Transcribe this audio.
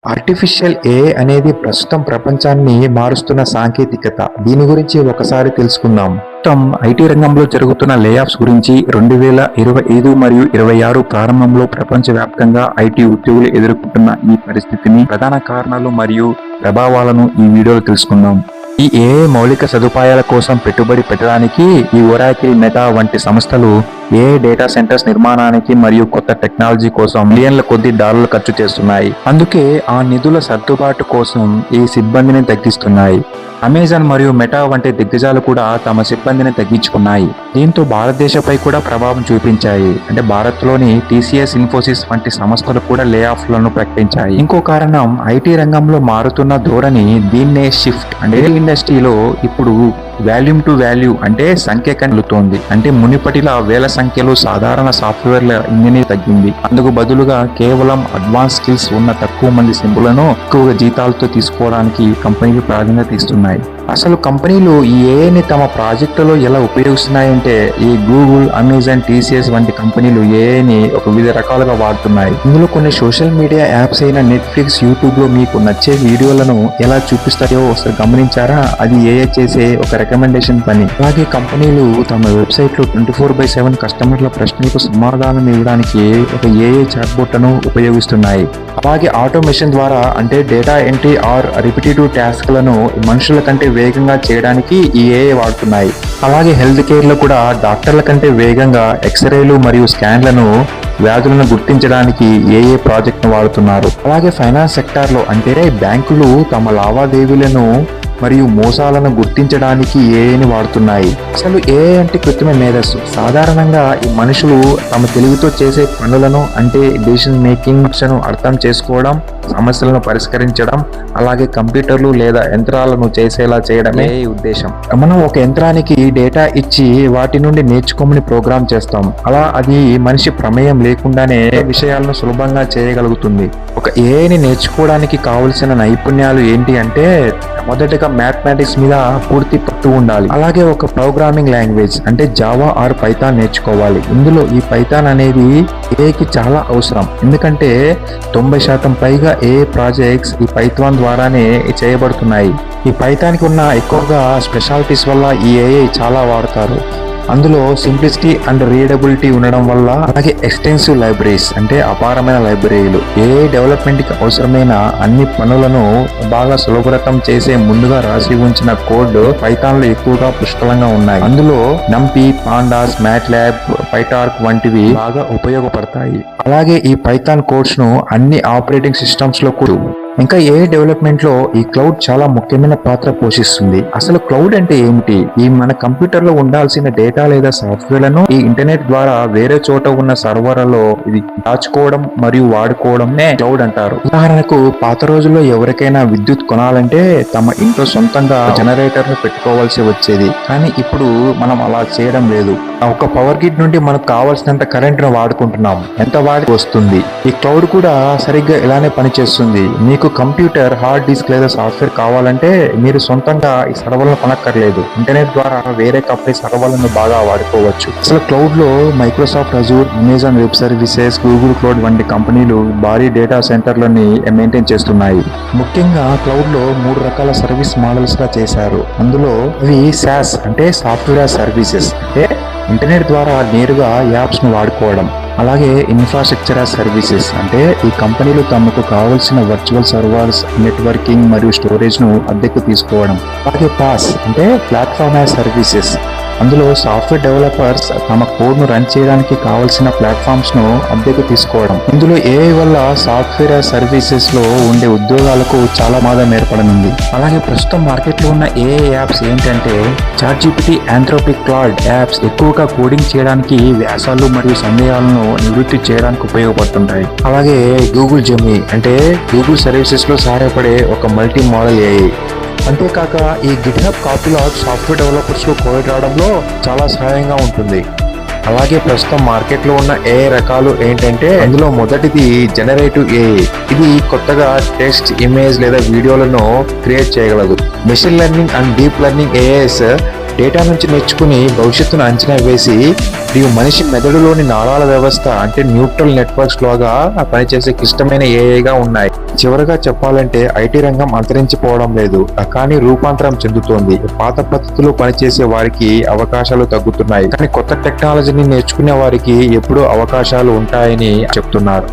Artificial AI అనేది ప్రస్తుతం ప్రపంచాన్ని మారుస్తున్న సాంకేతికత. దీని గురించి ఒకసారి తెలుసుకుందాం. ప్రస్తుతం ఐటీ రంగంలో జరుగుతున్న లేఆఫ్స్ గురించి 2025 మరియు 26 ప్రారంభంలో ప్రపంచవ్యాప్తంగా ఐటీ ఉద్యోగులు ఎదుర్కొంటున్న ఈ పరిస్థితిని, ప్రధాన కారణాలు మరియు ప్రభావాలను ఈ వీడియోలో తెలుసుకుందాం. ఈ ఏఐ మౌలిక సదుపాయాల కోసం పెట్టుబడి పెట్టడానికి ఈ ఒరాకిల్, మెటా వంటి సంస్థలు ఏఐ డేటా సెంటర్స్ నిర్మాణానికి మరియు కొత్త టెక్నాలజీ కోసం మిలియన్ల కొద్ది డాలర్లు ఖర్చు చేస్తున్నాయి. అందుకే ఆ నిధుల సర్దుబాటు కోసం ఈ సిబ్బందిని తగ్గిస్తున్నాయి. అమెజాన్ మరియు మెటా వంటి దిగ్గజాలు కూడా తమ సిబ్బందిని తగ్గించుకున్నాయి. దీంతో భారతదేశంపై కూడా ప్రభావం చూపించాయి. అంటే భారత్లోని టీసీఎస్, ఇన్ఫోసిస్ వంటి సంస్థలు కూడా లే ఆఫ్లను ప్రకటించాయి. ఇంకో కారణం ఐటీ రంగంలో మారుతున్న ధోరణి. దీన్నే షిఫ్ట్. అంటే ఇండస్ట్రీలో ఇప్పుడు వాల్యూమ్ టు వాల్యూ అంటే సంఖ్య కనులుతోంది. అంటే మునిపటిలా వేల సంఖ్యలో సాధారణ సాఫ్ట్వేర్ల ఇంజనీర్ తగ్గింది. అందుకు బదులుగా కేవలం అడ్వాన్స్ స్కిల్స్ ఉన్న తక్కువ మంది సింపులను ఎక్కువగా జీతాలతో తీసుకోవడానికి కంపెనీలు ప్రాధాన్యత ఇస్తున్నాయి. అసలు కంపెనీలు ఈ ఏఐని తమ ప్రాజెక్టులో ఎలా ఉపయోగిస్తున్నాయంటే, ఈ గూగుల్, అమెజాన్, టీసీఎస్ వంటి కంపెనీలు ఏఐని ఒక వివిధ రకాలుగా వాడుతున్నాయి. ఇందులో కొన్ని సోషల్ మీడియా యాప్స్ అయిన నెట్ఫ్లిక్స్, యూట్యూబ్ లో మీకు నచ్చే వీడియోలను ఎలా చూపిస్తాయో ఒకసారి గమనించారా? అది ఏఐ చేసే ఒక రికమెండేషన్ పని. అలాగే కంపెనీలు తమ వెబ్సైట్ లో 24/7 కస్టమర్ల ప్రశ్నలకు సమాధానం ఇవ్వడానికి ఒక ఏఐ చాట్బోట్ ను ఉపయోగిస్తున్నాయి. అలాగే ఆటోమేషన్ ద్వారా, అంటే డేటా ఎంట్రీ ఆర్ రిపిటేటివ్ టాస్క్లను మనుషుల కంటే వేగంగా చేయడానికి ఈ ఏఐ వాడుతున్నాయి. అలాగే హెల్త్ కేర్ లో కూడా డాక్టర్ల కంటే వేగంగా ఎక్స్రేలు మరియు స్కాన్లను, వ్యాధులను గుర్తించడానికి ఏఐ ప్రాజెక్ట్ ను వాడుతున్నారు. అలాగే ఫైనాన్స్ సెక్టార్ లో, అంటే బ్యాంకులు తమ లావాదేవీలను మరియు మోసాలను గుర్తించడానికి ఏఐని వాడుతున్నాయి. అసలు ఏఐ అంటే కృత్రిమ మేధస్సు. సాధారణంగా ఈ మనుషులు తమ తెలివితో చేసే పనులను, అంటే డెసిషన్ మేకింగ్ ను అర్థం చేసుకోవడం, సమస్యలను పరిష్కరించడం, అలాగే కంప్యూటర్లు లేదా యంత్రాలను చేసేలా చేయడమే ఏఐ ఉద్దేశం. మనం ఒక యంత్రానికి డేటా ఇచ్చి వాటి నుండి నేర్చుకోమని ప్రోగ్రామ్ చేస్తాం. అలా అది మనిషి ప్రమేయం లేకుండానే విషయాలను సులభంగా చేయగలుగుతుంది. ఒక ఏఐని నేర్చుకోవడానికి కావలసిన నైపుణ్యాలు ఏంటి అంటే, మొదటగా మ్యాథమెటిక్స్ మీద పూర్తి పట్టు ఉండాలి. అలాగే ఒక ప్రోగ్రామింగ్ లాంగ్వేజ్ అంటే జావా ఆర్ పైథాన్ నేర్చుకోవాలి. ఇందులో ఈ పైథాన్ అనేది ఏఐకి చాలా అవసరం. ఎందుకంటే 90% పైగా ఏఐ ప్రాజెక్ట్స్ ఈ పైథాన్ ద్వారానే చేయబడుతున్నాయి. ఈ పైథాన్కి ఉన్న ఎక్కువగా స్పెషాలిటీస్ వల్ల ఈ ఏఐ చాలా వాడతారు. అందులో సింప్లిసిటీ అండ్ రీడబిలిటీ ఉండడం వల్ల, అలాగే ఎక్స్టెన్సివ్ లైబ్రరీస్ అంటే అపారమైన లైబ్రరీలు, ఏఐ డెవలప్మెంట్ కి అవసరమైన అన్ని పనులను బాగా సులభతరం చేసే ముందుగా రాసి ఉంచిన కోడ్ పైథాన్ లో ఎక్కువగా పుష్కలంగా ఉన్నాయి. అందులో నంపీ, పాండాస్, మ్యాట్లాబ్, పైటార్క్ వంటివి బాగా ఉపయోగపడతాయి. అలాగే ఈ పైథాన్ కోడ్స్ ను అన్ని ఆపరేటింగ్ సిస్టమ్స్ లో కూడా. ఇంకా ఏఐ డెవలప్మెంట్ లో ఈ క్లౌడ్ చాలా ముఖ్యమైన పాత్ర పోషిస్తుంది. అసలు క్లౌడ్ అంటే ఏమిటి? ఈ మన కంప్యూటర్ లో ఉండాల్సిన డేటా లేదా సాఫ్ట్వేర్లను ఈ ఇంటర్నెట్ ద్వారా వేరే చోట ఉన్న సర్వర్లలో ఇది దాచుకోవడం మరియు వాడుకోవడంనే క్లౌడ్ అంటారు. ఉదాహరణకు పాత రోజుల్లో ఎవరికైనా విద్యుత్ కొనాలంటే తమ ఇంట్లో సొంతంగా జనరేటర్ ను పెట్టుకోవాల్సి వచ్చేది. కానీ ఇప్పుడు మనం అలా చేయడం లేదు. ఒక పవర్ గ్రిడ్ నుండి మనకు కావాల్సినంత కరెంట్ ను వాడుకుంటున్నాం. ఎంత వాడి వస్తుంది. ఈ క్లౌడ్ కూడా సరిగ్గా ఇలానే పనిచేస్తుంది. మీకు కంప్యూటర్, హార్డ్ డిస్క్ లేదా సాఫ్ట్వేర్ కావాలంటే మీరు సొంతంగా ఈ సర్వర్లను కొనక్కర్లేదు. ఇంటర్నెట్ ద్వారా వేరే కంపెనీ సర్వర్లను బాగా వాడుకోవచ్చు. అసలు క్లౌడ్ లో Microsoft Azure, Amazon web services, Google cloud వంటి కంపెనీలు భారీ డేటా సెంటర్లని మెయింటైన్ చేస్తున్నాయి. ముఖ్యంగా క్లౌడ్ లో 3 రకాల సర్వీస్ మోడల్స్ గా చేశారు. అందులో ఇవి SaaS అంటే సాఫ్ట్వేర్ సర్వీసెస్, అంటే ఇంటర్నెట్ ద్వారా నేరుగా యాప్స్ ను వాడుకోవడం. అలాగే ఇన్ఫ్రాస్ట్రక్చర్ యాజ్ సర్వీసెస్ అంటే ఈ కంపెనీలు తమకు కావలసిన వర్చువల్ సర్వర్స్, నెట్వర్కింగ్ మరియు స్టోరేజ్ ను అద్దెకు తీసుకోవడం. అలాగే PaaS అంటే ప్లాట్ఫామ్ యాజ్ సర్వీసెస్. అందులో సాఫ్ట్వేర్ డెవలపర్స్ తమ కోడ్ ను రన్ చేయడానికి కావలసిన ప్లాట్ఫామ్స్ ను అద్దెకు తీసుకోవడం. ఇందులో ఏఐ వల్ల సాఫ్ట్వేర్ సర్వీసెస్ లో ఉండే ఉద్యోగాలకు చాలా ప్రమాదం ఏర్పడనుంది. అలాగే ప్రస్తుతం మార్కెట్ లో ఉన్న ఏఐ యాప్స్ ఏంటంటే చాట్‌జిపిటి, ఆంథ్రోపిక్, క్లాడ్ యాప్స్ ఎక్కువగా కోడింగ్ చేయడానికి, వ్యాసాలు మరియు సందేహాలను నివృత్తి చేయడానికి ఉపయోగపడుతుంటాయి. అలాగే గూగుల్ జెమిని అంటే గూగుల్ సర్వీసెస్ లో సహాయపడే ఒక మల్టీ మోడల్ ఏఐ. అంతేకాక ఈ గిట్‌హబ్ కాపీలాగ్ సాఫ్ట్వేర్ డెవలపర్స్ లో కోడ్ రావడంలో చాలా సహాయంగా ఉంటుంది. అలాగే ప్రస్తుతం మార్కెట్ లో ఉన్న ఏఐ రకాలు ఏంటంటే, అందులో మొదటిది జనరేటివ్ ఏఐ. ఇది కొత్తగా టెక్స్ట్, ఇమేజ్ లేదా వీడియోలను క్రియేట్ చేయగలదు. Machine learning and deep learning AIs data నుంచి నేర్చుకుని భవిష్యత్తును అంచనా వేసి మరియు మనిషి మెదడులోని నాళాల వ్యవస్థ అంటే న్యూట్రల్ నెట్వర్క్స్ లాగా పనిచేసే క్లిష్టమైన ఏఐగా ఉన్నాయి. చివరగా చెప్పాలంటే ఐటీ రంగం అంతరించిపోవడం లేదు, కానీ రూపాంతరం చెందుతోంది. పాత పద్ధతులు పనిచేసే వారికి అవకాశాలు తగ్గుతున్నాయి, కానీ కొత్త టెక్నాలజీని నేర్చుకునే వారికి ఎప్పుడూ అవకాశాలు ఉంటాయని చెప్తున్నారు.